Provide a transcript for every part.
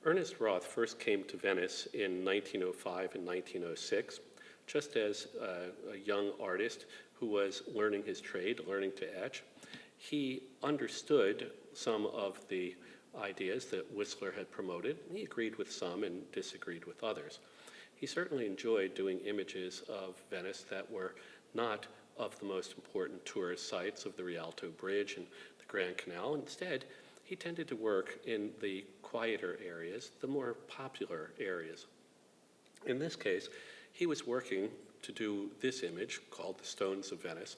Ernest Roth first came to Venice in 1905 and 1906, just as a young artist who was learning his trade, learning to etch. He understood some of the ideas that Whistler had promoted. He agreed with some and disagreed with others. He certainly enjoyed doing images of Venice that were not of the most important tourist sites of the Rialto Bridge and the Grand Canal. Instead, he tended to work in the quieter areas, the more popular areas. In this case, he was working to do this image, called the Stones of Venice,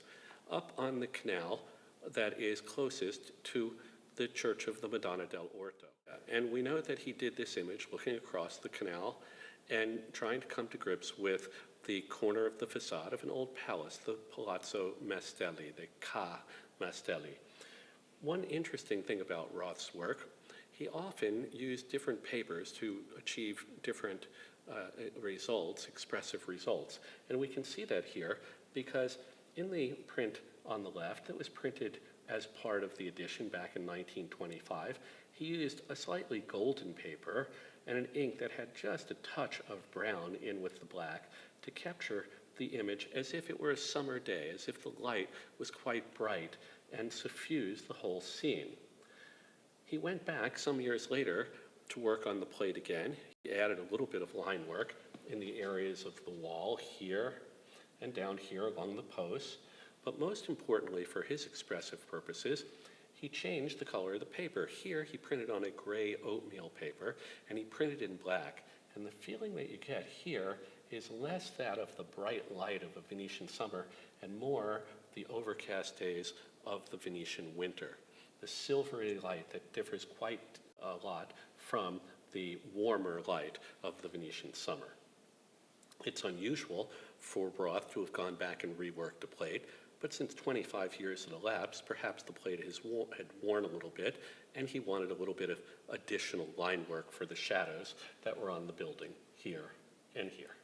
up on the canal that is closest to the Church of the Madonna del Orto. And we know that he did this image looking across the canal and trying to come to grips with the corner of the facade of an old palace, the Palazzo Mastelli, the Ca Mastelli. One interesting thing about Roth's work, he often used different papers to achieve different results, expressive results. And we can see that here because in the print on the left that was printed as part of the edition back in 1925, he used a slightly golden paper and an ink that had just a touch of brown in with the black to capture the image as if it were a summer day, as if the light was quite bright and suffused the whole scene. He went back some years later to work on the plate again. He added a little bit of line work in the areas of the wall here and down here along the posts. But most importantly for his expressive purposes, he changed the color of the paper. Here he printed on a gray oatmeal paper and he printed in black. And the feeling that you get here is less that of the bright light of a Venetian summer and more the overcast days of the Venetian winter. The silvery light that differs quite a lot from the warmer light of the Venetian summer. It's unusual for Roth to have gone back and reworked the plate, but since 25 years had elapsed, perhaps the plate had worn a little bit, and he wanted a little bit of additional line work for the shadows that were on the building here and here.